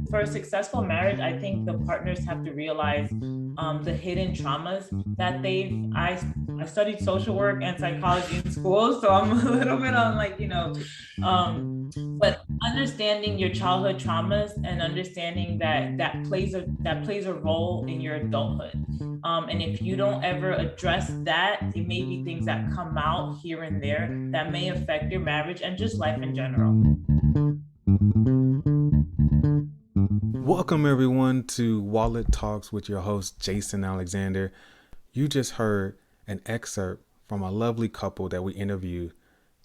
for a successful marriage, I think the partners have to realize the hidden traumas that I studied social work and psychology in school, so I'm a little bit on but understanding your childhood traumas and understanding that plays a role in your adulthood. And if you don't ever address that, it may be things that come out here and there that may affect your marriage and just life in general. Welcome, everyone, to Wallet Talks with your host, Jason Alexander. You just heard an excerpt from a lovely couple that we interviewed,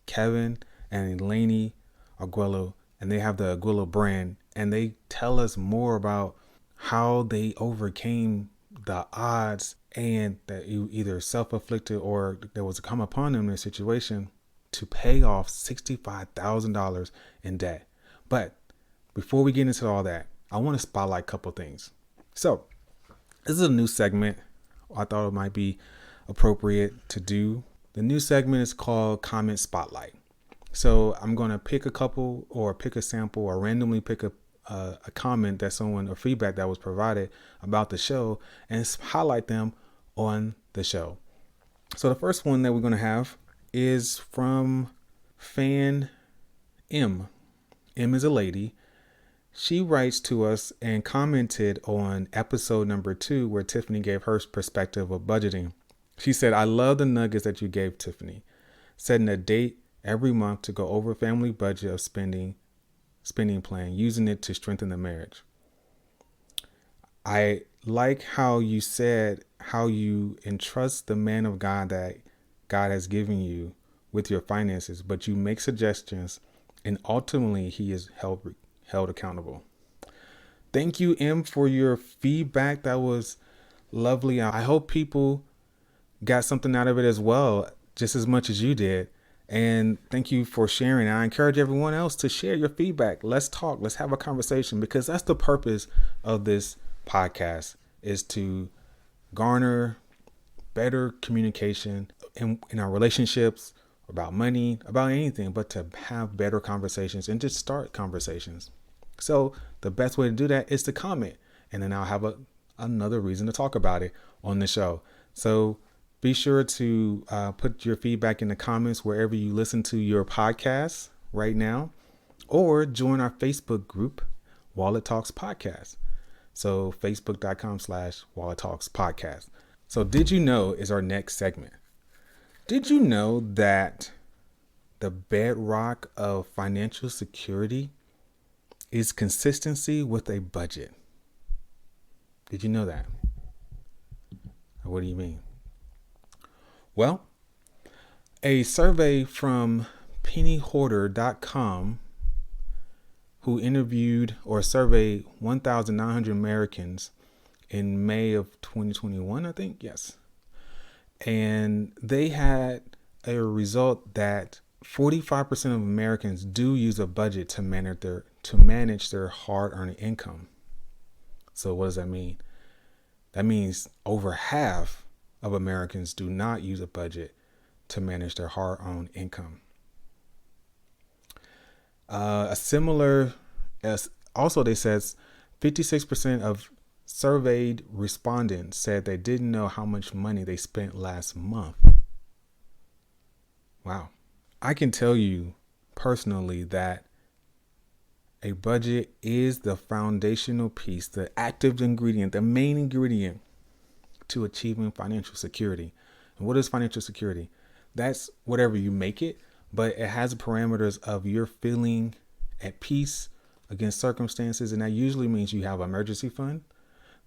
Kevin and Elaine Aguilo, and they have the Aguilo brand, and they tell us more about how they overcame the odds and that you either self-afflicted or there was a come upon them in a situation to pay off $65,000 in debt. But before we get into all that, I want to spotlight a couple things. So this is a new segment. I thought it might be appropriate to do. The new segment is called Comment Spotlight. So I'm going to pick a couple or pick a sample or randomly pick a comment that someone or feedback that was provided about the show and highlight them on the show. So the first one that we're going to have is from fan M. M is a lady. She writes to us and commented on episode number 2 where Tiffany gave her perspective of budgeting. She said, I love the nuggets that you gave, Tiffany. Setting a date every month to go over family budget of spending plan, using it to strengthen the marriage. I like how you said how you entrust the man of God that God has given you with your finances, but you make suggestions and ultimately he is held accountable. Thank you, M, for your feedback. That was lovely. I hope people got something out of it as well, just as much as you did. And thank you for sharing. I encourage everyone else to share your feedback. Let's talk. Let's have a conversation, because that's the purpose of this podcast, is to garner better communication in our relationships, about money, about anything, but to have better conversations and just start conversations. So the best way to do that is to comment, and then I'll have another reason to talk about it on the show. So be sure to put your feedback in the comments wherever you listen to your podcasts right now, or join our Facebook group, Wallet Talks Podcast. So facebook.com/Wallet Talks Podcast. So did you know is our next segment. Did you know that the bedrock of financial security is consistency with a budget? Did you know that? What do you mean? Well, a survey from pennyhoarder.com, who interviewed or surveyed 1,900 Americans in May of 2021, I think. Yes. And they had a result that 45% of Americans do use a budget to manage their hard-earned income. So what does that mean? That means over half of Americans do not use a budget to manage their hard-earned income. Also they says 56% of surveyed respondents said they didn't know how much money they spent last month. Wow. I can tell you personally that a budget is the foundational piece, the active ingredient, the main ingredient to achieving financial security. And what is financial security? That's whatever you make it, but it has parameters of you're feeling at peace against circumstances. And that usually means you have an emergency fund.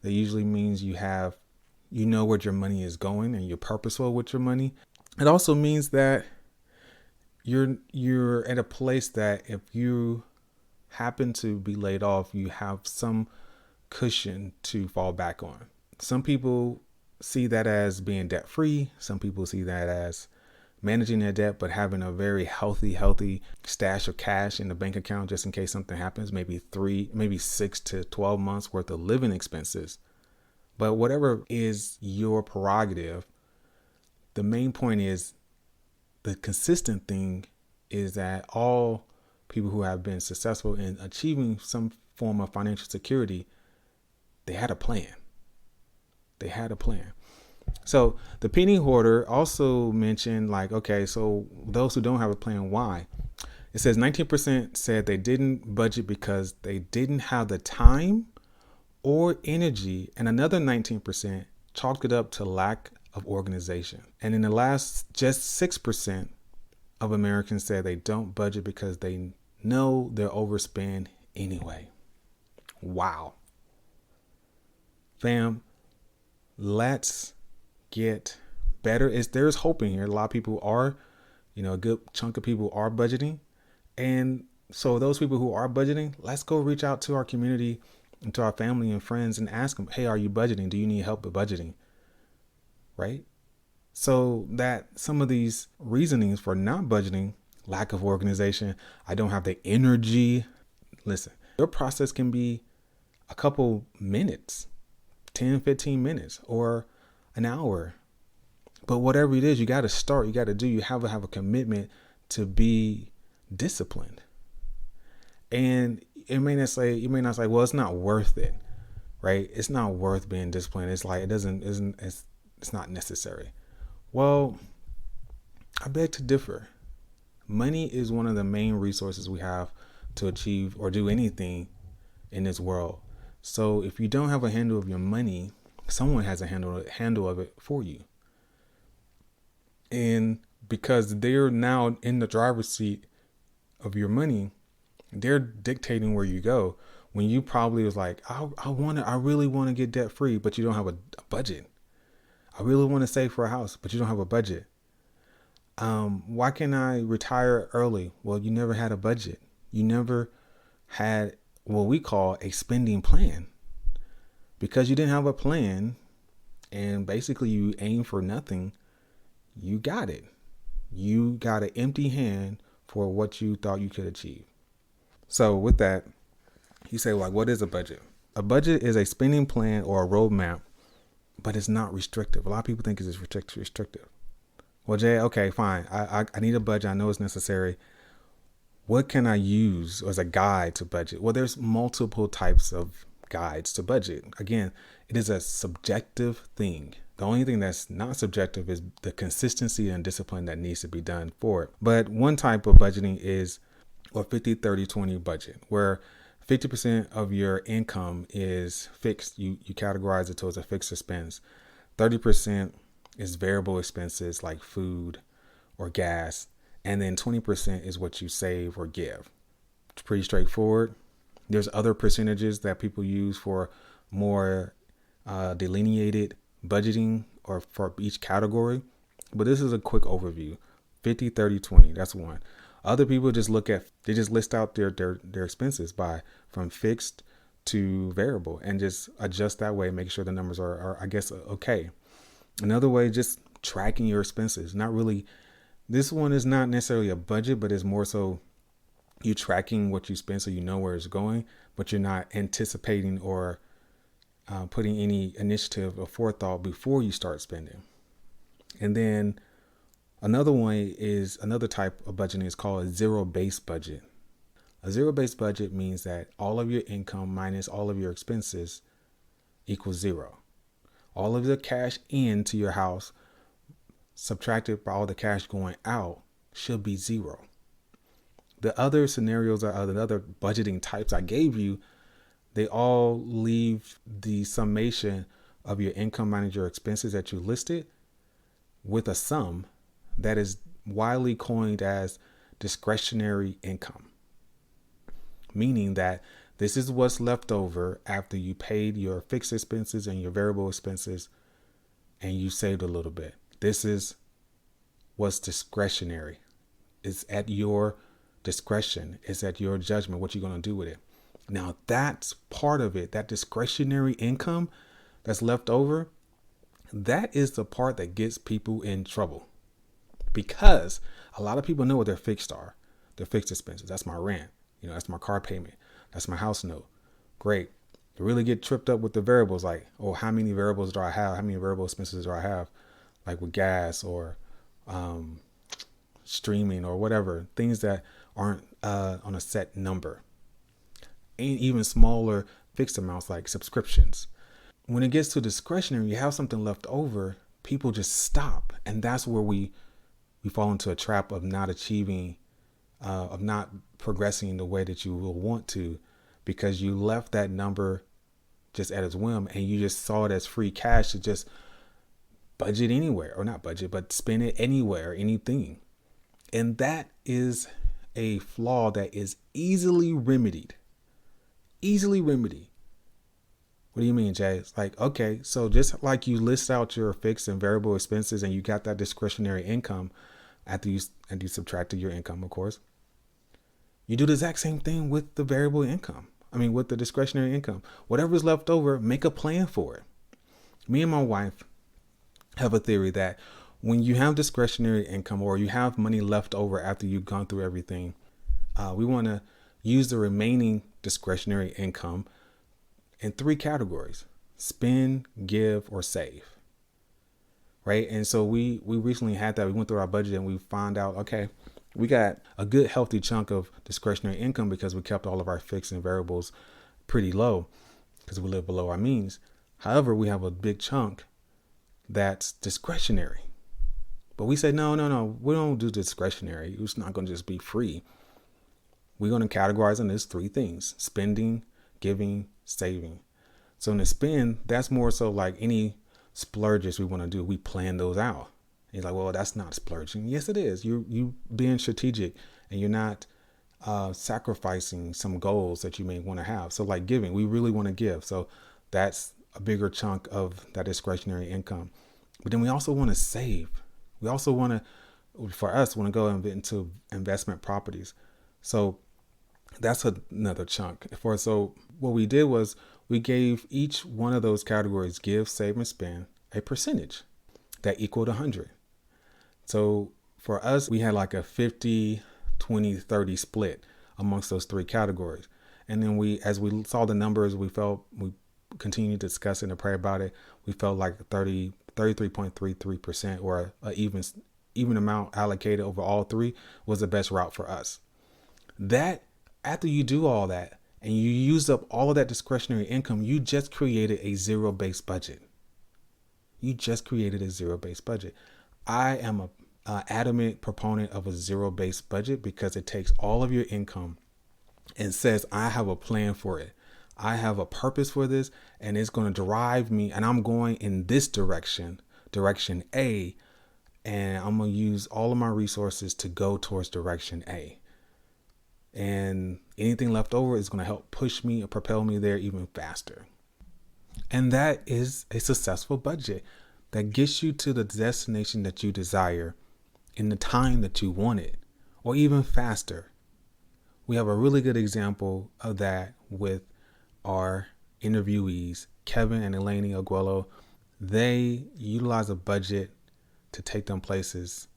That usually means you know where your money is going and you're purposeful with your money. It also means that you're at a place that if you happen to be laid off, you have some cushion to fall back on. Some people see that as being debt free. Some people see that as managing their debt, but having a very healthy stash of cash in the bank account just in case something happens, maybe 6 to 12 months worth of living expenses. But whatever is your prerogative, the main point is the consistent thing is that all people who have been successful in achieving some form of financial security, they had a plan. They had a plan. So the penny hoarder also mentioned, like, okay, so those who don't have a plan, why? It says 19% said they didn't budget because they didn't have the time or energy, and another 19% chalked it up to lack of organization. And in the last, just 6% of Americans said they don't budget because they know they'll overspend anyway. Wow. Fam, let's get better. There's hope in here. A lot of people are, a good chunk of people are budgeting. And so those people who are budgeting, let's go reach out to our community and to our family and friends and ask them, hey, are you budgeting? Do you need help with budgeting? Right? So that some of these reasonings for not budgeting, lack of organization, I don't have the energy. Listen, your process can be a couple minutes, 10, 15 minutes, or an hour. But whatever it is, you got to start, you got to do, you have to have a commitment to be disciplined. And you may not say, well, it's not worth it, right? It's not worth being disciplined. It's like, it's not necessary. Well, I beg to differ. Money is one of the main resources we have to achieve or do anything in this world. So if you don't have a handle of your money, someone has a handle of it for you. And because they're now in the driver's seat of your money, they're dictating where you go. When you probably was like, I really want to get debt free, but you don't have a budget. I really want to save for a house, but you don't have a budget. Why can't I retire early? Well, you never had a budget. You never had what we call a spending plan. Because you didn't have a plan and basically you aim for nothing, you got it. You got an empty hand for what you thought you could achieve. So with that, you say, like, what is a budget? A budget is a spending plan or a roadmap, but it's not restrictive. A lot of people think it's restrictive. Well, Jay, okay, fine. I need a budget. I know it's necessary. What can I use as a guide to budget? Well, there's multiple types of guides to budget. Again, it is a subjective thing. The only thing that's not subjective is the consistency and discipline that needs to be done for it. But one type of budgeting is a 50-30-20 budget, where 50% of your income is fixed. You categorize it towards a fixed expense. 30% is variable expenses like food or gas. And then 20% is what you save or give. It's pretty straightforward. There's other percentages that people use for more delineated budgeting or for each category. But this is a quick overview. 50-30-20, that's one. Other people just list out their expenses from fixed to variable and just adjust that way, make sure the numbers are I guess, okay. Another way, just tracking your expenses. Not really, this one is not necessarily a budget, but it's more so you tracking what you spend so you know where it's going, but you're not anticipating or putting any initiative or forethought before you start spending. And then another type of budgeting is called a zero-based budget. A zero-based budget means that all of your income minus all of your expenses equals zero. All of the cash into your house subtracted by all the cash going out should be zero. The other scenarios the other budgeting types I gave you, they all leave the summation of your income minus your expenses that you listed with a sum that is widely coined as discretionary income. Meaning that this is what's left over after you paid your fixed expenses and your variable expenses and you saved a little bit. This is what's discretionary. It's at your discretion. It's at your judgment what you're going to do with it. Now that's part of it. That discretionary income that's left over, that is the part that gets people in trouble. Because a lot of people know what their fixed are. Their fixed expenses. That's my rent. That's my car payment. That's my house note. Great. You really get tripped up with the variables, like, oh, how many variables do I have? How many variable expenses do I have? Like with gas or streaming or whatever, things that aren't on a set number. and even smaller fixed amounts like subscriptions. When it gets to discretionary, you have something left over, people just stop. And that's where we fall into a trap of not achieving, of not progressing the way that you will want to, because you left that number just at its whim and you just saw it as free cash to just budget anywhere, or not budget, but spend it anywhere, anything. And that is a flaw that is easily remedied. Easily remedied. What do you mean, Jay? It's like, okay, so just like you list out your fixed and variable expenses and you got that discretionary income after you subtracted your income, of course, you do the exact same thing with the variable income. With the discretionary income. Whatever's left over, make a plan for it. Me and my wife have a theory that when you have discretionary income, or you have money left over after you've gone through everything, we want to use the remaining discretionary income in 3 categories: spend, give, or save. Right? And so we recently had that. We went through our budget and we found out, okay, we got a good healthy chunk of discretionary income because we kept all of our fixed and variables pretty low because we live below our means. However, we have a big chunk that's discretionary. But we said, no, we don't do discretionary. It's not going to just be free. We're going to categorize in this 3 things: spending, giving, saving. So in the spend, that's more so like any splurges we want to do. We plan those out. He's like, well, that's not splurging. Yes, it is. You being strategic, and you're not sacrificing some goals that you may want to have. So like giving, we really want to give. So that's a bigger chunk of that discretionary income. But then we also want to save. We also want to, for us, want to go into investment properties. So that's another chunk. So what we did was we gave each one of those categories, give, save, and spend, a percentage that equaled 100. So for us, we had like a 50, 20, 30 split amongst those 3 categories. And then as we saw the numbers, we continued to discuss it and pray about it. We felt like 33.33%, or an even amount allocated over all 3, was the best route for us. That, after you do all that and you use up all of that discretionary income, you just created a zero-based budget. I am a adamant proponent of a zero-based budget because it takes all of your income and says, I have a plan for it. I have a purpose for this, and it's going to drive me, and I'm going in this direction A, and I'm going to use all of my resources to go towards direction A. And anything left over is going to help push me or propel me there even faster. And that is a successful budget that gets you to the destination that you desire in the time that you want it, or even faster. We have a really good example of that with our interviewees, Kevin and Elaine Aguelo. They utilize a budget to take them places.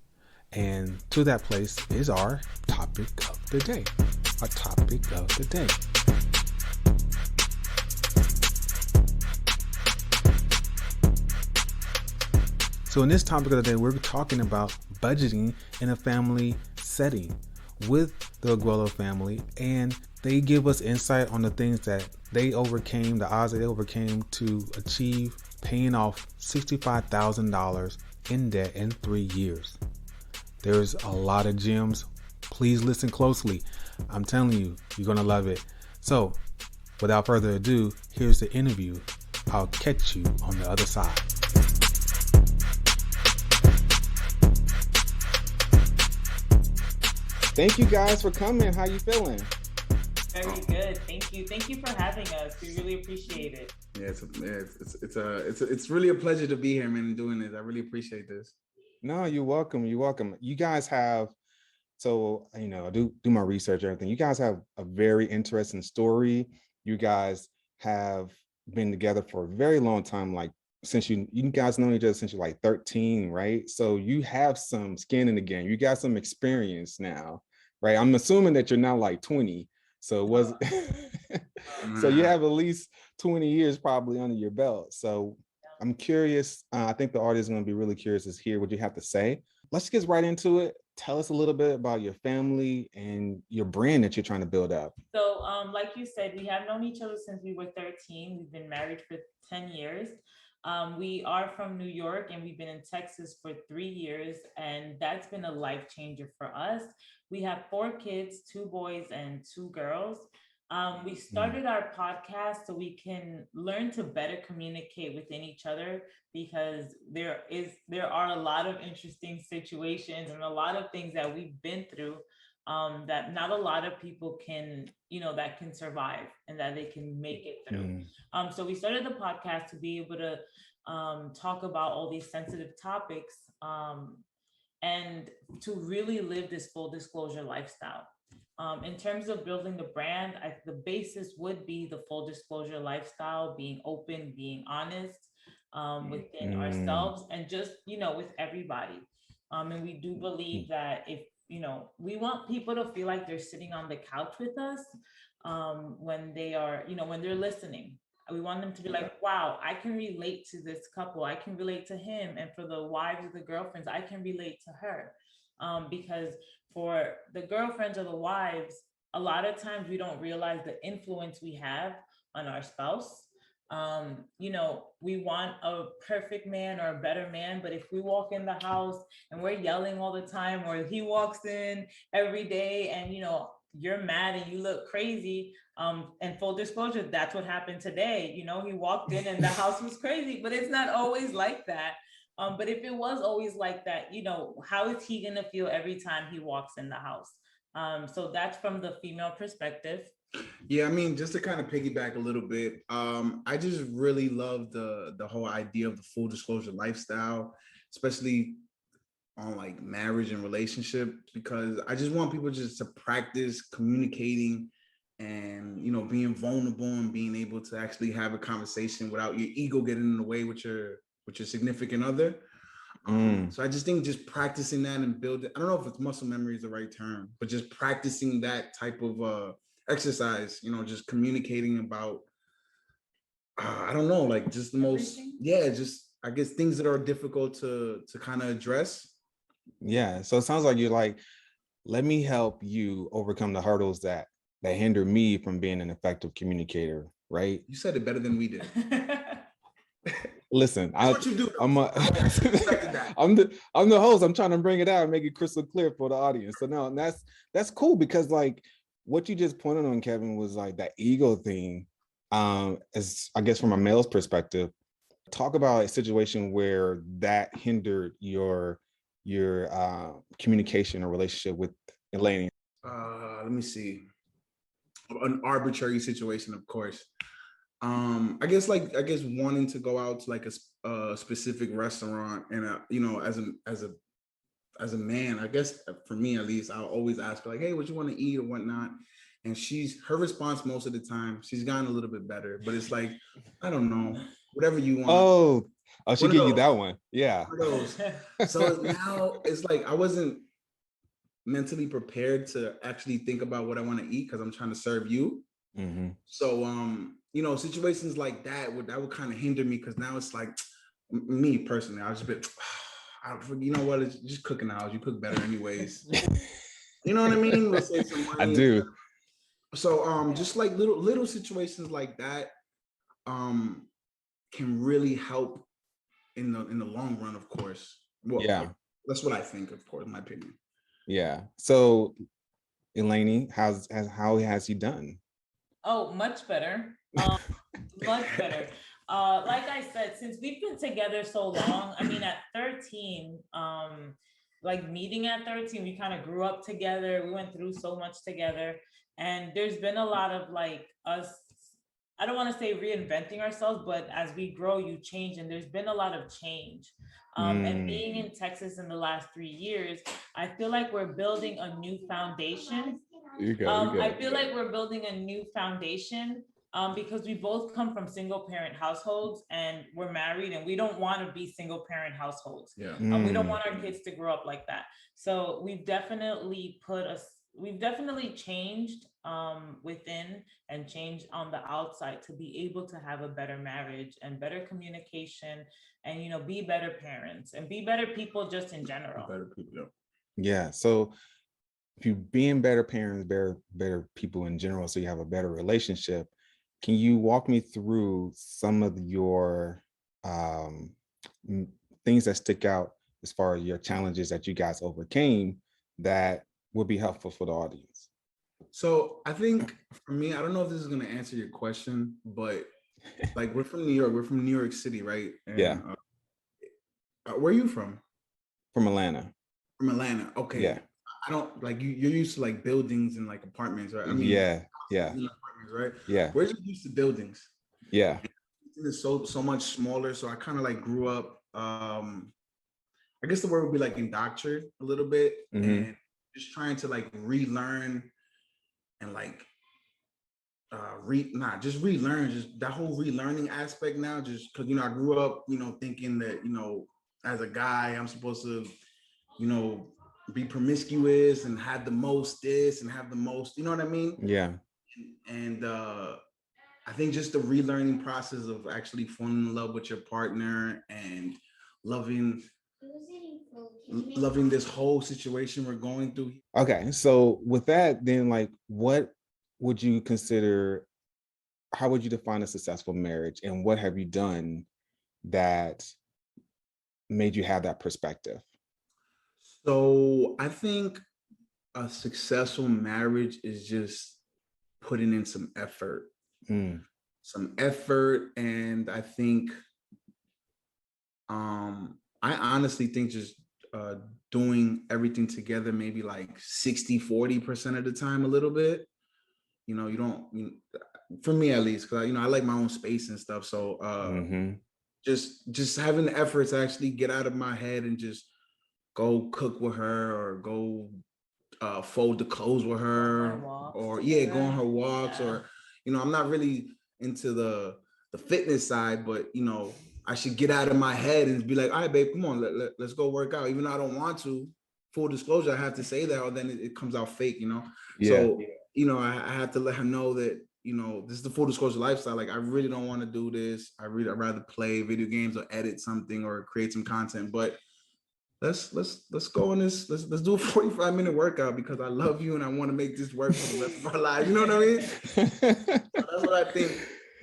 And to that place is our topic of the day. So in this topic of the day, we're talking about budgeting in a family setting with the Aguelo family. And they give us insight on the things that they overcame, the odds that they overcame to achieve paying off $65,000 in debt in 3 years. There's a lot of gems. Please listen closely. I'm telling you, you're going to love it. So without further ado, here's the interview. I'll catch you on the other side. Thank you guys for coming. How you feeling? Very good. Thank you. Thank you for having us. We really appreciate it. Yeah, it's really a pleasure to be here, man, and doing this. I really appreciate this. No, you're welcome. You're welcome. You guys have, so, I do my research and everything. You guys have a very interesting story. You guys have been together for a very long time, like since you guys know each other since you're like 13, right? So you have some skin in the game. You got some experience now, right? I'm assuming that you're now like 20. So so you have at least 20 years probably under your belt. So I'm curious. I think the audience is going to be really curious to hear what you have to say. Let's get right into it. tell us a little bit about your family and your brand that you're trying to build up. So, like you said, we have known each other since we were 13. We've been married for 10 years. We are from New York and we've been in Texas for 3 years, and that's been a life changer for us. We have 4 kids, 2 boys and 2 girls. We started our podcast so we can learn to better communicate within each other, because there are a lot of interesting situations and a lot of things that we've been through, that not a lot of people can, that can survive and that they can make it through. So we started the podcast to be able to talk about all these sensitive topics, and to really live this full disclosure lifestyle. In terms of building the brand, the basis would be the full disclosure lifestyle, being open, being honest, within ourselves, and just, with everybody. And we do believe that if, we want people to feel like they're sitting on the couch with us, when they are, when they're listening. We want them to be like, wow, I can relate to this couple. I can relate to him. And for the wives or the girlfriends, I can relate to her. Because for the girlfriends or the wives, a lot of times we don't realize the influence we have on our spouse. We want a perfect man or a better man, but if we walk in the house and we're yelling all the time, or he walks in every day and, you're mad and you look crazy. And full disclosure, that's what happened today. He walked in and the house was crazy, but it's not always like that. But if it was always like that, how is he going to feel every time he walks in the house? So that's from the female perspective. Yeah, I mean, just to kind of piggyback a little bit, I just really love the whole idea of the full disclosure lifestyle, especially on like marriage and relationships, because I just want people just to practice communicating and being vulnerable and being able to actually have a conversation without your ego getting in the way with your significant other. So I just think just practicing that and building, I don't know if it's muscle memory is the right term, but just practicing that type of exercise, just communicating about, I don't know, like just the most, just I guess things that are difficult to kind of address. Yeah. So it sounds like you're like, let me help you overcome the hurdles that hinder me from being an effective communicator, right? You said it better than we did. Listen, what you do. I'm the host. I'm trying to bring it out and make it crystal clear for the audience. So no, that's cool, because like what you just pointed on, Kevin, was like that ego thing. As I guess from a male's perspective, talk about a situation where that hindered your communication or relationship with Elaine. Let me see. An arbitrary situation, of course. I guess wanting to go out to like a specific restaurant, and as a man, I guess for me at least, I'll always ask her like, hey, what you want to eat or whatnot. And her response most of the time, she's gotten a little bit better, but it's like, I don't know, whatever you want. Oh, she give you that one. Yeah. So now it's like, I wasn't mentally prepared to actually think about what I want to eat because I'm trying to serve you. So, situations like that would kind of hinder me, because now it's like, me personally, I was a bit, you know what, it's just cooking out. You cook better anyways. You know what I mean? We'll save some money. I do. So, just like little situations like that, can really help in the long run, of course. Well, yeah, that's what I think, of course, in my opinion. Yeah. So, Elaine, how has he done? Oh, much better. Much better. Like I said, since we've been together so long, I mean, at 13, like meeting at 13, we kind of grew up together. We went through so much together. And there's been a lot of like us, I don't want to say reinventing ourselves, but as we grow, you change. And there's been a lot of change. And being in Texas in the last 3 years, I feel like we're building a new foundation. I feel like we're building a new foundation, because we both come from single parent households and we're married, and we don't want to be single parent households. Yeah. We don't want our kids to grow up like that. So we've definitely changed within and changed on the outside to be able to have a better marriage and better communication and, be better parents and be better people just in general. Better people. Yeah. So if you being better parents, better people in general, so you have a better relationship, can you walk me through some of your um, things that stick out as far as your challenges that you guys overcame that would be helpful for the audience? So I think for me, I don't know if this is going to answer your question, but like we're from New York, we're from New York City, right? Yeah, And where are you from? from Atlanta. From Atlanta. Yeah, Okay. I don't like you. You're used to like buildings and like apartments, right? I mean, yeah, yeah, houses and apartments, right? yeah, We're just used to buildings. yeah. It's so much smaller. So I kind of like grew up. I guess the word would be like indoctrinated a little bit, Mm-hmm. and just trying to like relearn and like just relearn just that whole relearning aspect now, just because I grew up thinking that as a guy I'm supposed to you know be promiscuous and have the most this and have the most, you know what I mean. Yeah. And I think just the relearning process of actually falling in love with your partner and loving loving this whole situation we're going through. Okay. So with that, then like what would you consider, how would you define a successful marriage, and what have you done that made you have that perspective? So I think a successful marriage is just putting in Mm, some effort. And I think, I honestly think just uh, doing everything together, maybe like 60-40% of the time, a little bit, you don't, for me at least, because I like my own space and stuff. So mm-hmm. just having the effort to actually get out of my head and just go cook with her or go fold the clothes with her, or yeah, go on her walks, or I'm not really into the fitness side, but I should get out of my head and be like, all right, babe, come on, let's go work out, even though I don't want to. Full disclosure, I have to say that, or then it comes out fake. Yeah. So I have to let her know that this is the full disclosure lifestyle. Like, I really don't want to do this. I'd rather play video games or edit something or create some content, but let's go on this. Let's do a 45-minute workout because I love you and I want to make this work for the rest of our lives. You know what I mean? So that's what I think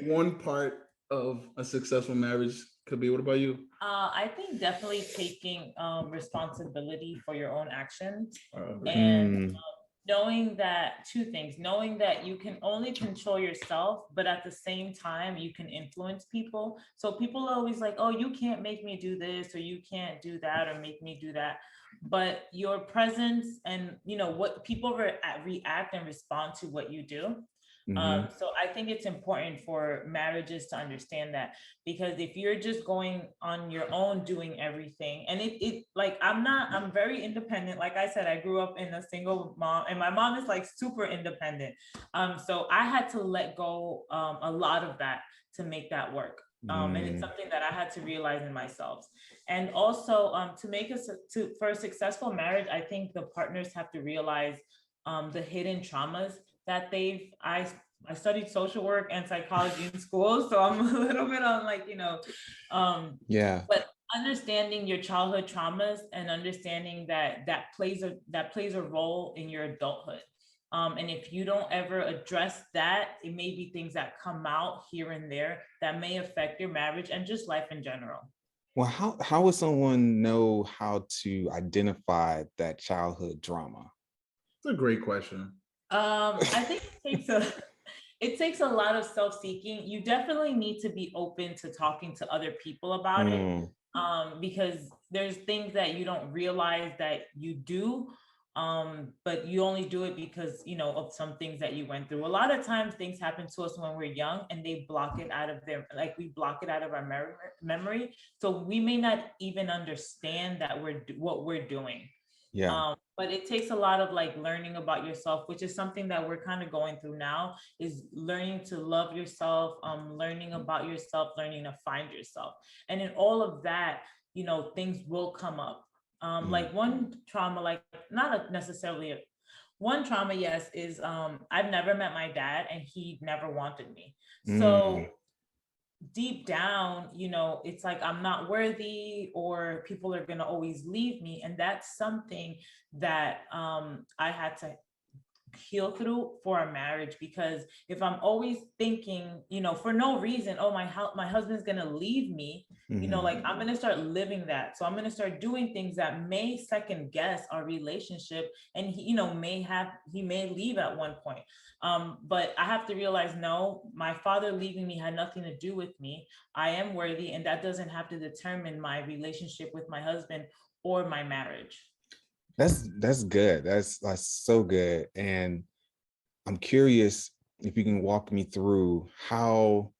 one part of a successful marriage could be. What about you? I think definitely taking responsibility for your own actions, and Mm, knowing that two things, knowing that you can only control yourself, but at the same time, you can influence people. So people are always like, oh, you can't make me do this, or you can't do that, or make me do that. But your presence and what people react and respond to what you do. mm-hmm. So I think it's important for marriages to understand that, because if you're just going on your own doing everything, and it like I'm very independent. Like I said, I grew up in a single mom, and my mom is like super independent. So I had to let go a lot of that to make that work. And it's something that I had to realize in myself. And also, to make us for a successful marriage, I think the partners have to realize the hidden traumas that I studied social work and psychology in school, so I'm a little bit on like, Yeah. but understanding your childhood traumas and understanding that plays a role in your adulthood. And if you don't ever address that, it may be things that come out here and there that may affect your marriage and just life in general. Well, how would someone know how to identify that childhood drama? It's a great question. I think it takes a lot of self-seeking. You definitely need to be open to talking to other people about it, Mm, because there's things that you don't realize that you do, but you only do it because of some things that you went through. A lot of times things happen to us when we're young, and they block it out of their, like, we block it out of our memory, so we may not even understand that what we're doing. yeah. But it takes a lot of like learning about yourself, which is something that we're kind of going through now, is learning to love yourself, learning about yourself, learning to find yourself. And in all of that, things will come up. Mm, Like one trauma, like not necessarily one trauma, yes, is I've never met my dad and he never wanted me. So mm, deep down, it's like I'm not worthy, or people are going to always leave me. And that's something that I had to heal through for a marriage, because if I'm always thinking, for no reason, oh, my husband's gonna leave me, like I'm gonna start living that. So I'm gonna start doing things that may second guess our relationship, and he may leave at one point. But I have to realize, no, my father leaving me had nothing to do with me. I am worthy, and that doesn't have to determine my relationship with my husband or my marriage. That's good. That's so good. And I'm curious if you can walk me through how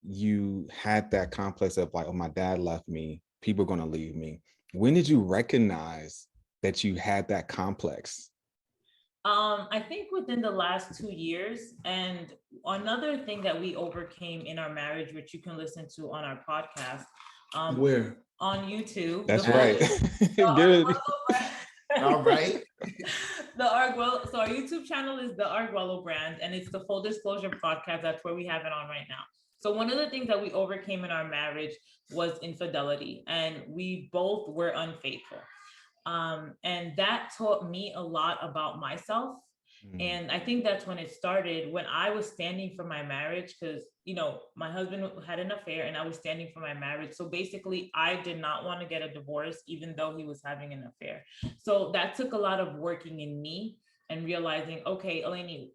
you had that complex of like, oh, my dad left me, people are going to leave me. When did you recognize that you had that complex? I think within the last 2 years. And another thing that we overcame in our marriage, which you can listen to on our podcast, Where? on YouTube. That's right. All right. So our YouTube channel is the Arguello brand, and it's the Full Disclosure podcast. That's where we have it on right now. So one of the things that we overcame in our marriage was infidelity, and we both were unfaithful. And that taught me a lot about myself. And I think that's when it started, when I was standing for my marriage, because, my husband had an affair and I was standing for my marriage. So basically, I did not want to get a divorce, even though he was having an affair. So that took a lot of working in me and realizing, okay, Eleni,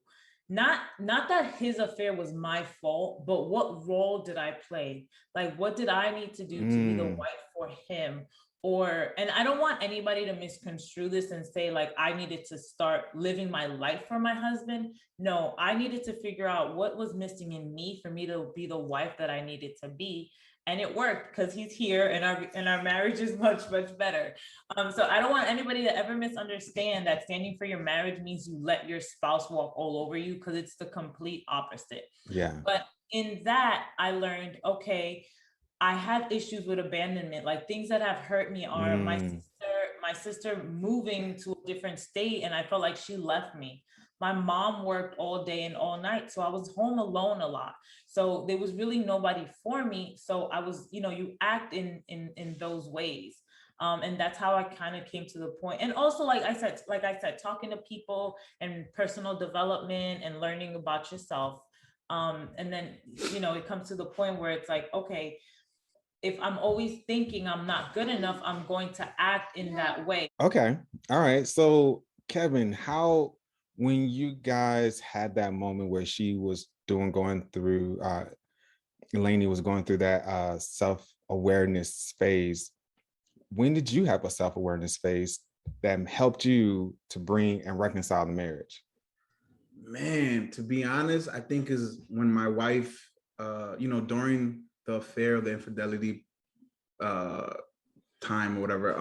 not that his affair was my fault, but what role did I play? Like, what did I need to do to be the wife for him? And I don't want anybody to misconstrue this and say, like, I needed to start living my life for my husband. No, I needed to figure out what was missing in me for me to be the wife that I needed to be. And it worked, because he's here, and our marriage is much, much better. So I don't want anybody to ever misunderstand that standing for your marriage means you let your spouse walk all over you, because it's the complete opposite. Yeah. But in that, I learned, okay, I have issues with abandonment. Like, things that have hurt me are my sister moving to a different state, and I felt like she left me. My mom worked all day and all night, so I was home alone a lot. So there was really nobody for me. So I was, you act in those ways. And that's how I kind of came to the point. And also, like I said, talking to people and personal development and learning about yourself. And then, it comes to the point where it's like, okay, if I'm always thinking I'm not good enough, I'm going to act in that way. Okay. All right. So, Kevin, when you guys had that moment where she was going through, Eleni was going through that self-awareness phase, when did you have a self-awareness phase that helped you to bring and reconcile the marriage? Man, to be honest, I think is when my wife, during the affair, the infidelity time or whatever,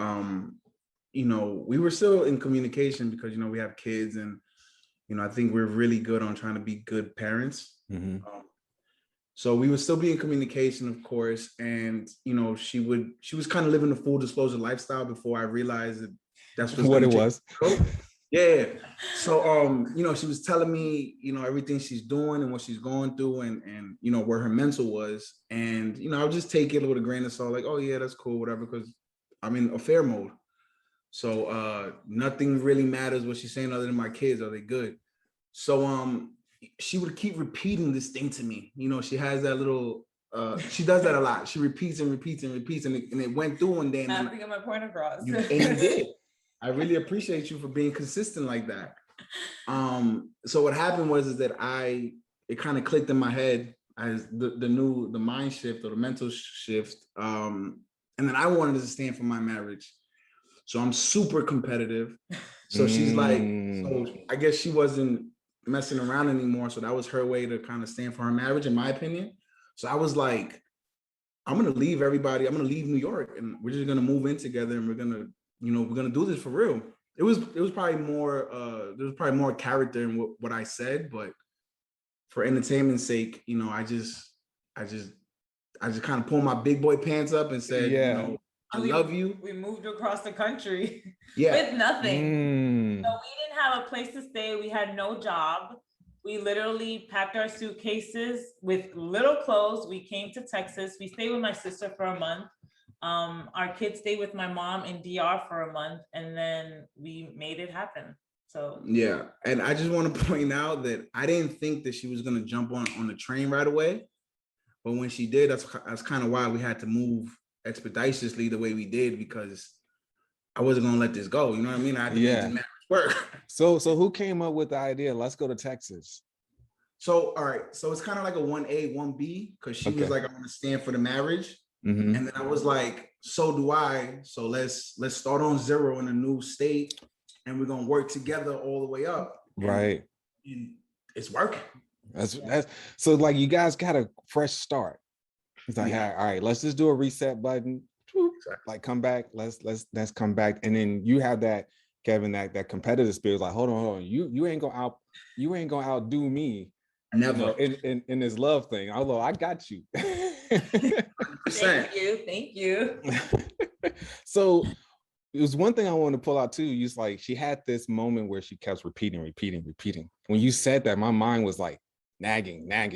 we were still in communication because, we have kids, and, I think we're really good on trying to be good parents. So we would still be in communication, of course. And, she was kind of living the full disclosure lifestyle before I realized that that's what it was. Yeah. So, she was telling me, everything she's doing and what she's going through, and, where her mental was. And, I would just take it with a grain of salt, like, oh yeah, that's cool, whatever, because I'm in affair mode. So nothing really matters what she's saying other than my kids, are they good? So she would keep repeating this thing to me. She has that little she does that a lot. She repeats and repeats and repeats, and it went through one day. I have to get my point across. And you did. I really appreciate you for being consistent like that. So what happened was that it kind of clicked in my head as the mind shift or the mental shift. And then I wanted to stand for my marriage. So I'm super competitive. So she's like, so I guess she wasn't messing around anymore. So that was her way to kind of stand for her marriage, in my opinion. So I was like, I'm going to leave everybody. I'm going to leave New York, and we're just going to move in together, and we're going to, we're going to do this for real. It was probably more, there was probably more character in what I said, but for entertainment's sake, I just kind of pulled my big boy pants up and said, I love you. We moved across the country with nothing. So we didn't have a place to stay. We had no job. We literally packed our suitcases with little clothes. We came to Texas. We stayed with my sister for a month. Our kids stayed with my mom in DR for a month, and then we made it happen. So yeah, and I just want to point out that I didn't think that she was gonna jump on the train right away, but when she did, that's kind of why we had to move expeditiously the way we did, because I wasn't gonna let this go. You know what I mean? I had to make this marriage work. So who came up with the idea? Let's go to Texas. So all right, so it's kind of like a 1A, 1B, because she was like, I want to stand for the marriage. And then I was like, so do I. So let's start on zero in a new state, and we're gonna work together all the way up. Right. And it's working. That's so like you guys got a fresh start. It's like, all right, let's just do a reset button. Exactly. Like come back, let's come back. And then you have that, Kevin, that competitive spirit, like, hold on. You ain't gonna outdo me. Never. In this love thing. Although I got you. Thank you. So it was one thing I wanted to pull out too. You like, she had this moment where she kept repeating. When you said that, my mind was like nagging. I'm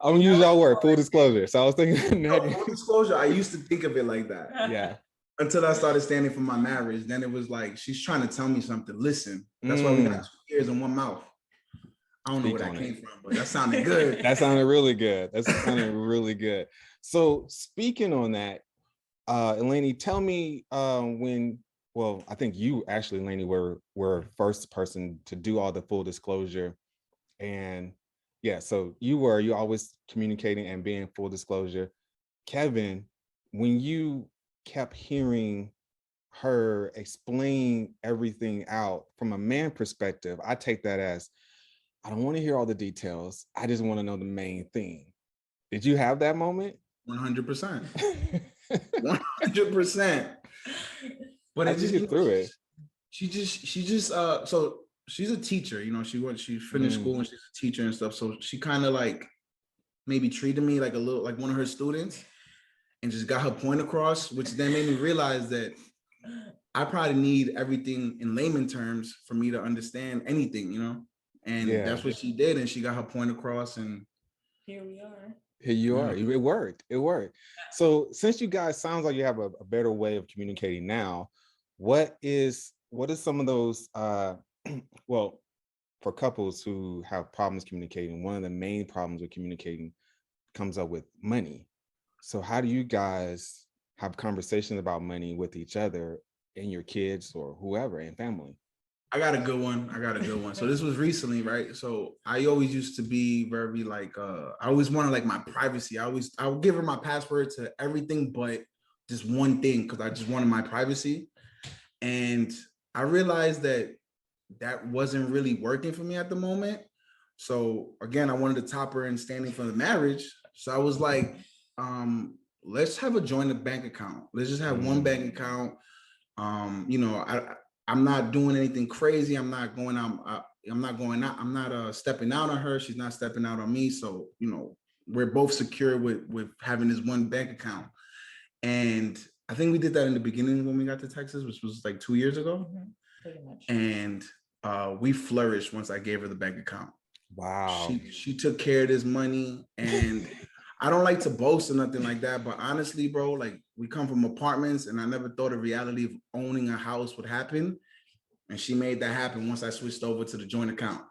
gonna use y'all word, full disclosure. So I was thinking nagging. Full disclosure, I used to think of it like that. Yeah. Until I started standing for my marriage. Then it was like, she's trying to tell me something. Listen, that's why we got 2 ears and one mouth. I don't know where that came from, but that sounded good. That sounded really good. So speaking on that, Eleni, tell me when, well, I think you actually, Eleni, were first person to do all the full disclosure. And yeah, so you always communicating and being full disclosure. Kevin, when you kept hearing her explain everything out from a man perspective, I take that as, I don't want to hear all the details. I just want to know the main thing. Did you have that moment? 100%. 100%. But it just through it. She just so she's a teacher, she finished school and she's a teacher and stuff. So she kind of like maybe treated me like a little like one of her students and just got her point across, which then made me realize that I probably need everything in layman terms for me to understand anything, and that's what she did, and she got her point across, and here we are. Here you are. It worked. So since you guys sounds like you have a better way of communicating now, what is some of those well, for couples who have problems communicating, one of the main problems with communicating comes up with money. So how do you guys have conversations about money with each other and your kids or whoever in family? I got a good one. So this was recently, right? So I always used to be very like, I always wanted like my privacy. I would give her my password to everything, but just one thing, because I just wanted my privacy. And I realized that wasn't really working for me at the moment. So again, I wanted to top her in standing for the marriage. So I was like, let's have a joint bank account. Let's just have one bank account. I'm not doing anything crazy. I'm not going out. I'm not stepping out on her. She's not stepping out on me. So, we're both secure with having this one bank account. And I think we did that in the beginning when we got to Texas, which was like 2 years ago. Pretty much. And we flourished once I gave her the bank account. Wow. She took care of this money, and I don't like to boast or nothing like that, but honestly, bro, like we come from apartments, and I never thought the reality of owning a house would happen. And she made that happen once I switched over to the joint account.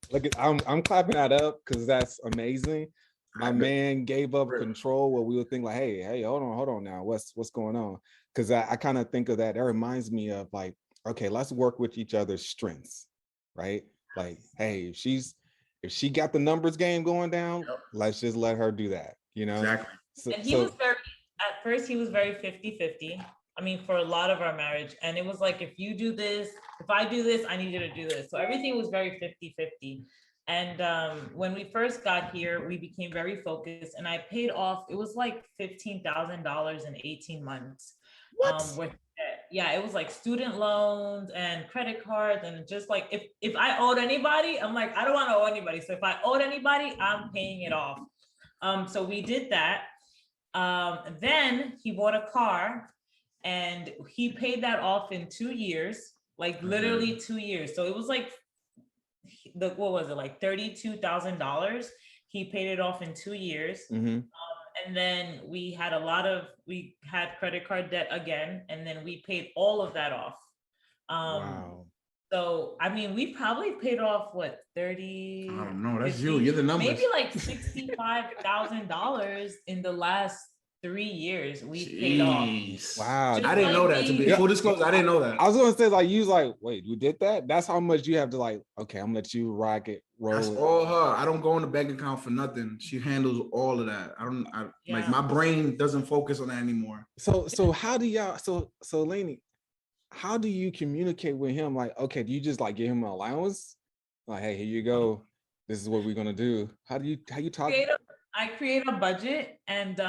Look, I'm clapping that up because that's amazing. My man gave up control where we would think like, hey, hold on now. What's going on? Because I kind of think of that. That reminds me of like, okay, let's work with each other's strengths, right? Like, hey, if she got the numbers game going down, let's just let her do that, Exactly. And he was at first he was very 50-50. I mean, for a lot of our marriage. And it was like, if you do this, if I do this, I need you to do this. So everything was very 50-50. And when we first got here, we became very focused, and I paid off, it was like $15,000 in 18 months. Yeah, it was like student loans and credit cards, and just like, if I owed anybody, I'm like, I don't want to owe anybody. So if I owed anybody, I'm paying it off. So we did that. Then he bought a car, and he paid that off in 2 years. like literally 2 years. So it was like what was it, like $32,000. He paid it off in 2 years. Mm-hmm. And then we had credit card debt again, and then we paid all of that off. Wow. So I mean, we probably paid off what, 30, I don't know, that's 50, you're the numbers, maybe like $65,000 in the last 3 years we paid off. Wow. I didn't know that. To be full disclosure, I didn't know that. I was gonna say, like, you was like, wait, we did that? That's how much you have to, like, okay, I'm gonna let you rock it, roll That's it. all her. I don't go in the bank account for nothing. She handles all of that. Like, my brain doesn't focus on that anymore. So how do y'all, so Lainey, how do you communicate with him? Like, okay, do you just like give him an allowance? Like, hey, here you go. This is what we're gonna do. How you talk? I create a budget, and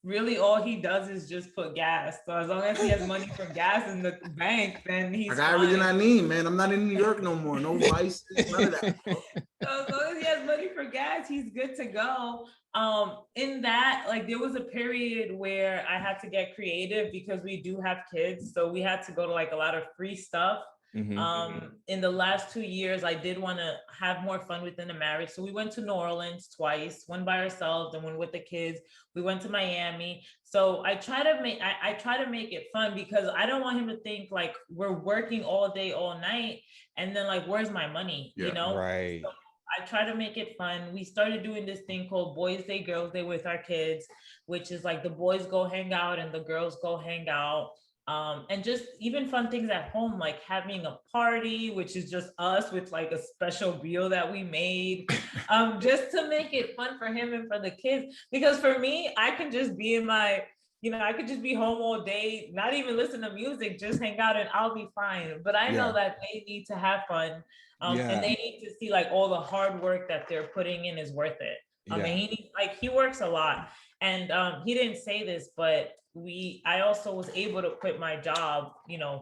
really all he does is just put gas. So as long as he has money for gas in the bank, then he's I got everything I need, man. I'm not in New York no more. No vice, none of that. So as long as he has money for gas, he's good to go. In that, like, there was a period where I had to get creative because we do have kids. So we had to go to like a lot of free stuff. Mm-hmm. In the last 2 years, I did want to have more fun within the marriage. So we went to New Orleans twice, one by ourselves and one with the kids. We went to Miami. So I try to make it fun, because I don't want him to think like we're working all day, all night, and then like, where's my money? Yeah, you know? Right. So I try to make it fun. We started doing this thing called Boys Day, Girls Day with our kids, which is like the boys go hang out and the girls go hang out. And just even fun things at home, like having a party, which is just us with like a special meal that we made, just to make it fun for him and for the kids. Because for me, I can just be in my, I could just be home all day, not even listen to music, just hang out, and I'll be fine. But I know that they need to have fun, and they need to see like all the hard work that they're putting in is worth it. And he works a lot, and he didn't say this, but I also was able to quit my job,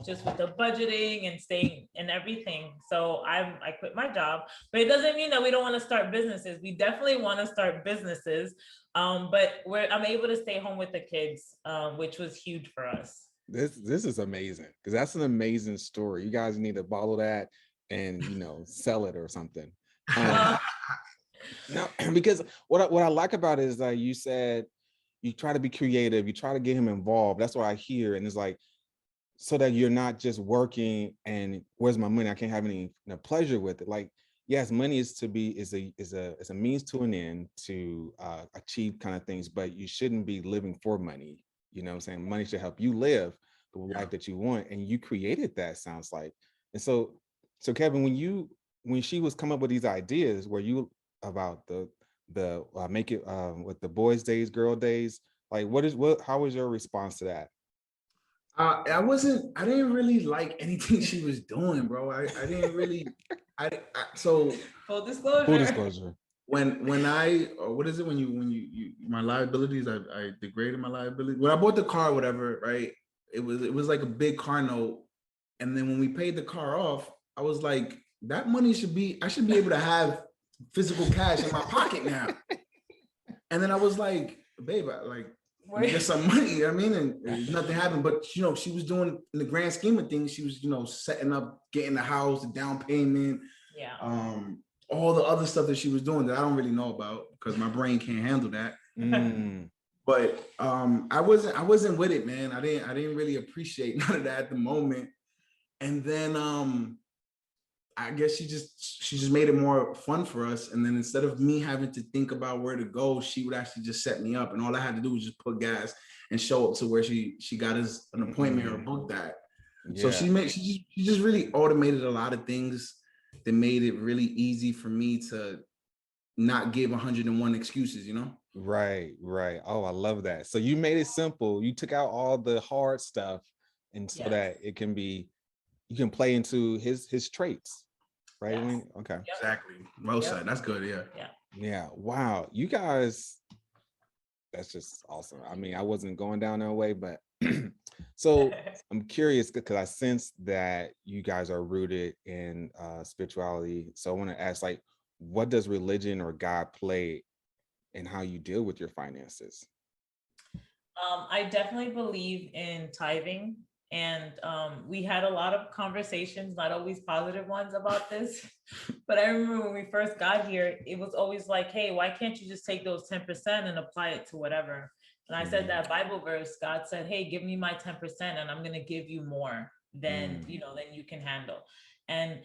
just with the budgeting and staying and everything. So I quit my job, but it doesn't mean that we don't want to start businesses. We definitely want to start businesses. But I'm able to stay home with the kids, which was huge for us. This is amazing, because that's an amazing story. You guys need to bottle that and sell it or something. No, because what I like about it is that you said you try to be creative, you try to get him involved. That's what I hear, and it's like, so that you're not just working and where's my money? I can't have any pleasure with it. Like, yes, money is a means to an end to achieve kind of things, but you shouldn't be living for money. You know what I'm saying? Money should help you live the life that you want, and you created that, sounds like. And so Kevin, when she was coming up with these ideas, were you about the make it with the boys days, girl days, like how was your response to that? I didn't really like anything she was doing, bro. I didn't really so full disclosure. When I, or what is it, when you my liabilities, I degraded my liability when I bought the car, whatever, right? It was like a big car note, and then when we paid the car off, I was like, that money I should be able to have physical cash in my pocket now. And then I was like, babe, get some money. I mean, and nothing happened. But she was doing, in the grand scheme of things, she was setting up, getting the house, the down payment, all the other stuff that she was doing that I don't really know about because my brain can't handle that. But I wasn't with it, man. I didn't really appreciate none of that at the moment. And then I guess she just made it more fun for us. And then instead of me having to think about where to go, she would actually just set me up, and all I had to do was just put gas and show up to where she got us an appointment or booked that. So she just really automated a lot of things that made it really easy for me to not give 101 excuses, Right. Oh, I love that. So you made it simple. You took out all the hard stuff, and so that it can be, you can play into his traits, right? Yes. Okay. Exactly. Well said. That's good. Yeah. Wow. You guys, that's just awesome. I mean, I wasn't going down that way, but so I'm curious because I sense that you guys are rooted in spirituality. So I want to ask, like, what does religion or God play in how you deal with your finances? I definitely believe in tithing And we had a lot of conversations, not always positive ones about this. But I remember when we first got here, it was always like, hey, why can't you just take those 10% and apply it to whatever? And I said that Bible verse, God said, hey, give me my 10% and I'm going to give you more than, than you can handle. And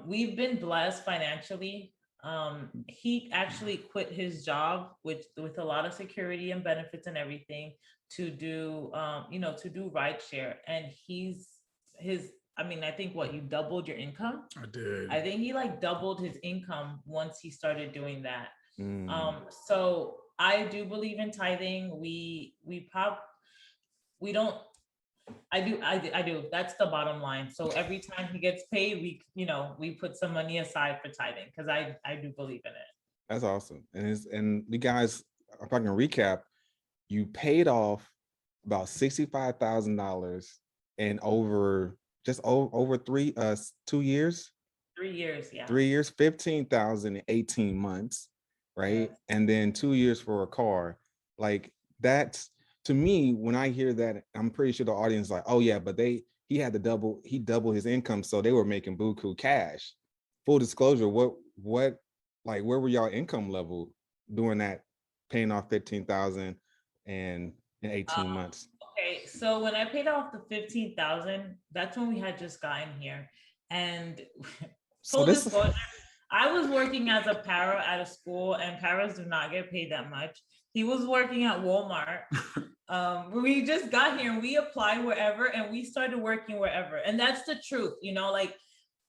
we've been blessed financially. He actually quit his job with a lot of security and benefits and everything to do, to do ride share. And I think you doubled your income. I did. I think he like doubled his income once he started doing that. So I do believe in tithing. I do. That's the bottom line. So every time he gets paid, we put some money aside for tithing because I do believe in it. That's awesome. And you guys, if I can recap, you paid off about $65,000 in over 2 years. 3 years, yeah. 3 years, 15,000 in 18 months, right? Yes. And then 2 years for a car. Like that's, to me, when I hear that, I'm pretty sure the audience is like, oh yeah, but he doubled his income, so they were making buku cash. Full disclosure, what like where were y'all income level doing that, paying off 15,000 and in 18 months? Okay, so when I paid off the 15,000, that's when we had just gotten here. And full disclosure, I was working as a para at a school, and paras do not get paid that much. He was working at Walmart. We just got here and we applied wherever and we started working wherever. And that's the truth, like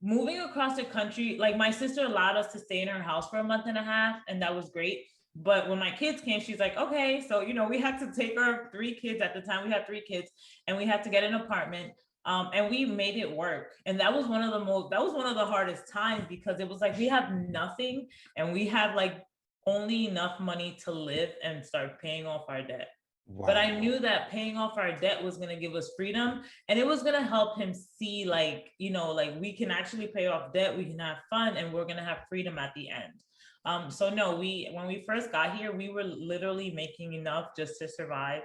moving across the country, like my sister allowed us to stay in her house for a month and a half, and that was great. But when my kids came, she's like, okay, so, we had to take our 3 kids at the time. We had 3 kids and we had to get an apartment. And we made it work. And that was one of the hardest times because it was like, we have nothing and we have like only enough money to live and start paying off our debt. Wow. But I knew that paying off our debt was going to give us freedom, and it was going to help him see like, like we can actually pay off debt, we can have fun, and we're going to have freedom at the end. So no, when we first got here, we were literally making enough just to survive.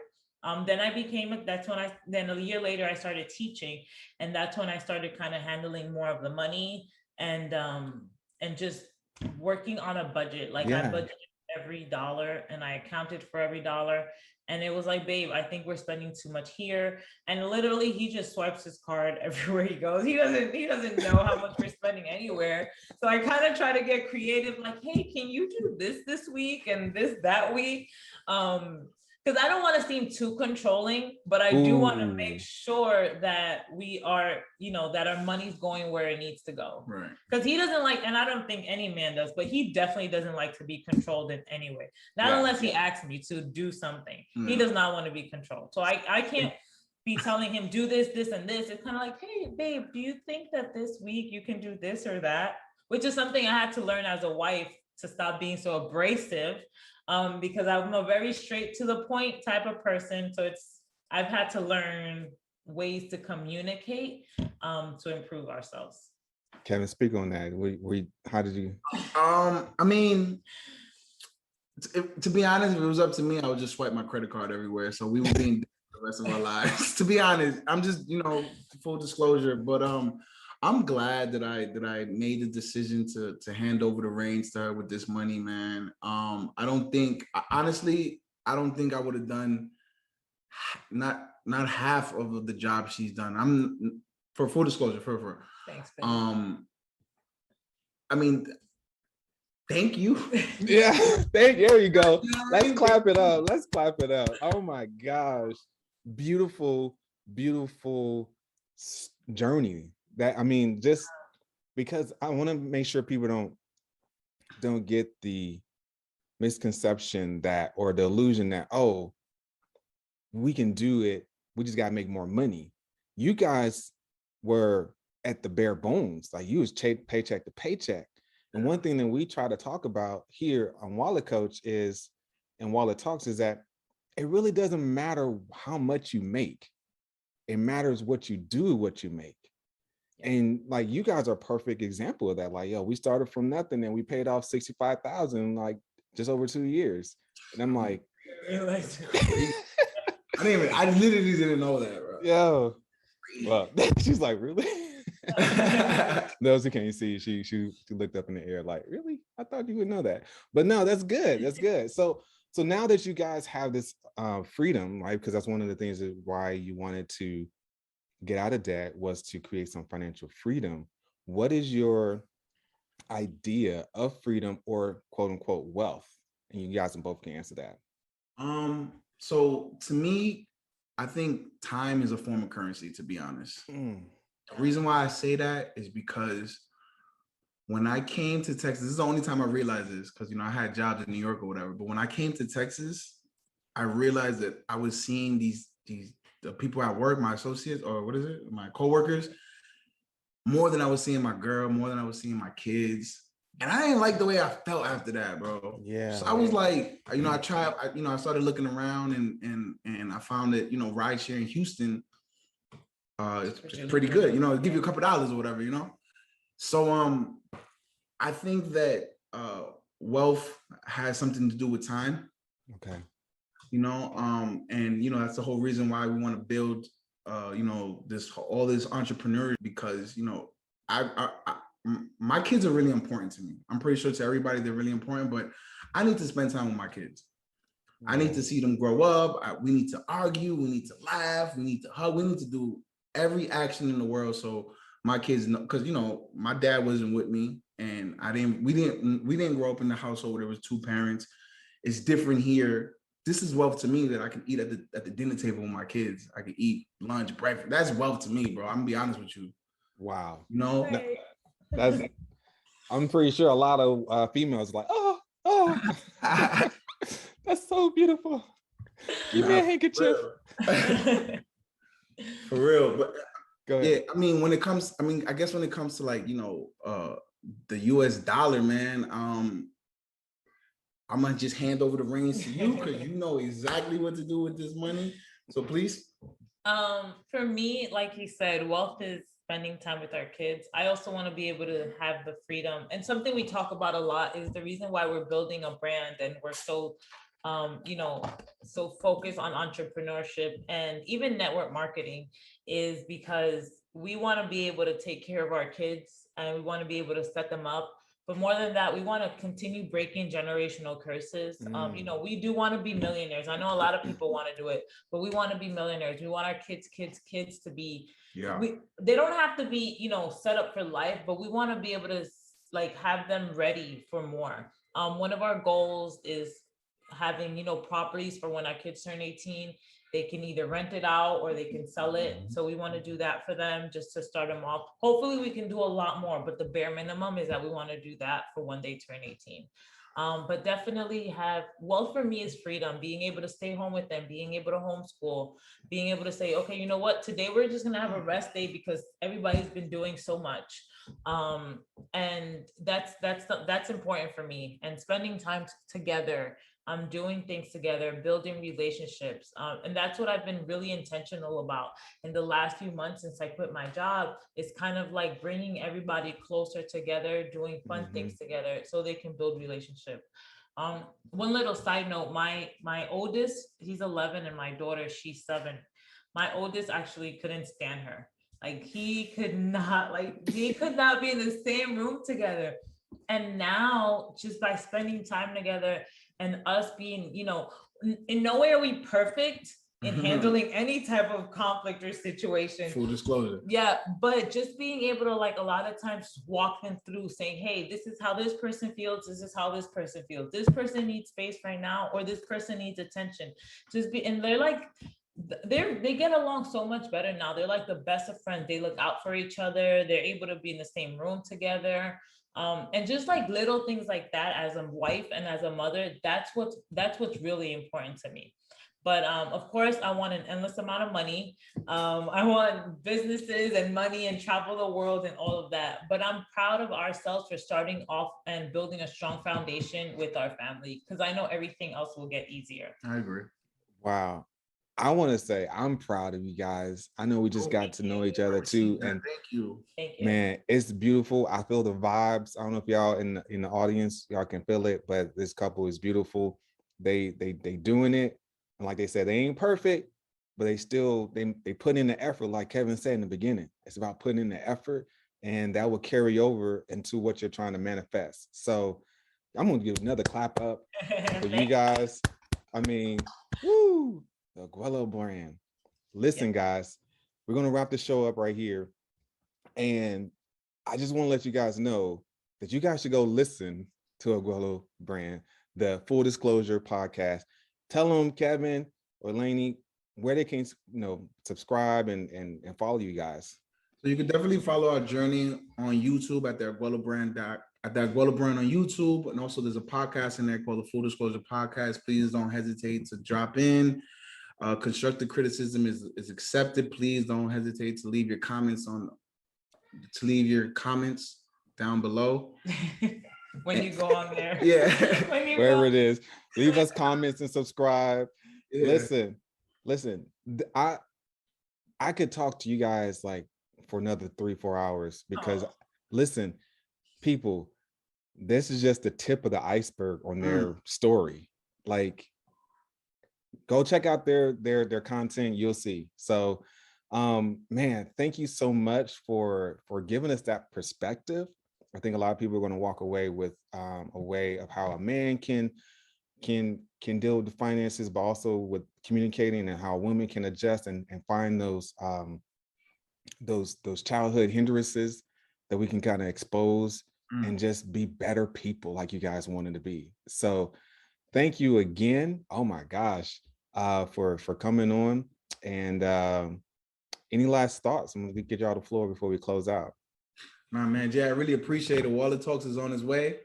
Then then a year later, I started teaching, and that's when I started kind of handling more of the money and just working on a budget. Like I budgeted every dollar and I accounted for every dollar. And it was like, babe, I think we're spending too much here. And literally he just swipes his card everywhere he goes. He doesn't know how much we're spending anywhere. So I kind of try to get creative, like, hey, can you do this week and this that week? Because I don't want to seem too controlling, but I do want to make sure that we are, that our money's going where it needs to go. Right. Because he doesn't like, and I don't think any man does, but he definitely doesn't like to be controlled in any way. Not unless he asks me to do something. He does not want to be controlled. So I can't be telling him do this, and this. It's kind of like, hey, babe, do you think that this week you can do this or that? Which is something I had to learn as a wife, to stop being so abrasive. Because I'm a very straight to the point type of person. So I've had to learn ways to communicate to improve ourselves. Kevin, speak on that. How did you? I mean, to be honest, if it was up to me, I would just swipe my credit card everywhere. So we would be in the rest of our lives. To be honest, I'm just, full disclosure, but I'm glad that I made the decision to hand over the reins to her with this money, man. Honestly, I don't think I would have done not half of the job she's done. I'm, for full disclosure, Thanks, I mean, thank you. Yeah, there you go. Let's clap it up. Oh my gosh. Beautiful, beautiful journey. Just because I want to make sure people don't get the misconception that, or the illusion that, oh, we can do it, we just got to make more money. You guys were at the bare bones, like you was paycheck to paycheck. And one thing that we try to talk about here on Wallet Coach and Wallet Talks is that it really doesn't matter how much you make. It matters what you do with what you make. And like, you guys are a perfect example of that. Like, yo, we started from nothing and we paid off 65,000 like just over 2 years. And I'm like, I literally didn't know that, bro. Yo, Well, she's like, really? Those who can't see, she looked up in the air like, really? I thought you would know that. But no, that's good. That's good. So now that you guys have this freedom, right? Because that's one of the things that why you wanted to get out of debt was to create some financial freedom. What is your idea of freedom or quote unquote wealth? And you guys both can answer that. So to me, I think time is a form of currency, to be honest. The reason why I say that is because when I came to Texas, this is the only time I realized this, because I had jobs in New York or whatever. But when I came to Texas, I realized that I was seeing the people at work, my associates, or what is it, my coworkers, more than I was seeing my girl, more than I was seeing my kids. And I didn't like the way I felt after that, bro. Yeah. So I was like, I started looking around and I found that, rideshare in Houston, it's pretty good. It'll give you a couple dollars or whatever, So I think that wealth has something to do with time. Okay. And that's the whole reason why we want to build all this entrepreneurship, because my kids are really important to me. I'm pretty sure to everybody they're really important, but I need to spend time with my kids. I need to see them grow up. We need to argue. We need to laugh. We need to hug. We need to do every action in the world so my kids know, because my dad wasn't with me, and we didn't grow up in the household where there was two parents. It's different here. This is wealth to me, that I can eat at the dinner table with my kids. I can eat lunch, breakfast. That's wealth to me, bro. I'm gonna be honest with you. Wow. Right. That's I'm pretty sure a lot of females are like, oh, that's so beautiful. Give me a handkerchief. For real. But go ahead. Yeah, I guess when it comes to like, the US dollar, man, I'm gonna just hand over the reins to you, because you know exactly what to do with this money. So please. For me, like you said, wealth is spending time with our kids. I also want to be able to have the freedom. And something we talk about a lot is the reason why we're building a brand and we're so so focused on entrepreneurship and even network marketing, is because we want to be able to take care of our kids and we want to be able to set them up. But more than that, we want to continue breaking generational curses. We do want to be millionaires. I know a lot of people want to do it, but we want to be millionaires. We want our kids to be, they don't have to be, set up for life, but we want to be able to like have them ready for more. One of our goals is having, properties for when our kids turn 18. They can either rent it out or they can sell it. So we want to do that for them just to start them off. Hopefully we can do a lot more, but the bare minimum is that we want to do that for when they turn 18. But definitely have wealth for me is freedom, being able to stay home with them, being able to homeschool, being able to say, okay, you know what, today we're just going to have a rest day because everybody's been doing so much. And that's important for me, and spending time together, doing things together, building relationships. And that's what I've been really intentional about in the last few months since I quit my job. It's kind of like bringing everybody closer together, doing fun things together so they can build relationship. One little side note, my oldest, he's 11, and my daughter, she's 7. My oldest actually couldn't stand her. Like he could not be in the same room together. And now just by spending time together and us being, in no way are we perfect in handling any type of conflict or situation. Full disclosure. Yeah, but just being able to like a lot of times walk them through saying, hey, this is how this person feels. This is how this person feels. This person needs space right now, or this person needs attention. And they're like, they get along so much better now. They're like the best of friends. They look out for each other. They're able to be in the same room together. And just like little things like that, as a wife and as a mother, that's what's really important to me. But of course, I want an endless amount of money. I want businesses and money and travel the world and all of that. But I'm proud of ourselves for starting off and building a strong foundation with our family, because I know everything else will get easier. I agree. Wow. I want to say I'm proud of you guys. I know we just got to know each other too. And thank you. Man, it's beautiful. I feel the vibes. I don't know if y'all in the audience, y'all can feel it, but this couple is beautiful. They doing it. And like they said, they ain't perfect, but they put in the effort, like Kevin said in the beginning. It's about putting in the effort, and that will carry over into what you're trying to manifest. So I'm gonna give another clap up for you guys. I mean, woo, the Aguelo brand. Listen, guys, we're gonna wrap the show up right here. And I just want to let you guys know that you guys should go listen to Aguelo brand, the Full Disclosure podcast. Tell them, Kevin or Lainey, where they can, subscribe and follow you guys. So you can definitely follow our journey on YouTube at the Aguelo brand on YouTube. And also there's a podcast in there called the Full Disclosure Podcast. Please don't hesitate to drop in. Constructive criticism is accepted. Please don't hesitate to leave your comments down below. When you go on there. Yeah. Wherever it is. Leave us comments and subscribe. Yeah. Listen, I could talk to you guys like for another 3-4 hours because listen, people, this is just the tip of the iceberg on their story. Like, go check out their content, you'll see. So man, thank you so much for giving us that perspective. I think a lot of people are going to walk away with a way of how a man can deal with the finances, but also with communicating, and how women can adjust and find those childhood hindrances that we can kind of expose and just be better people like you guys wanted to be. So thank you again. Oh my gosh, for coming on. And any last thoughts? I'm gonna get y'all the floor before we close out. Nah, man, Jay, I really appreciate it. Wallet Talks is on his way.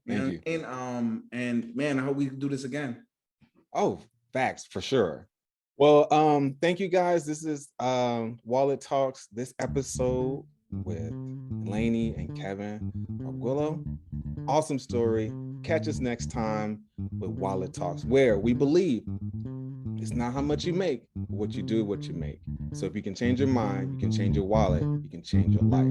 Thank you. And man, I hope we can do this again. Oh, facts for sure. Well, thank you guys. This is Wallet Talks, this episode with Lainey and Kevin Aguelo. Awesome story. Catch us next time with Wallet Talks, where we believe it's not how much you make, but what you do, what you make. So if you can change your mind, you can change your wallet, you can change your life.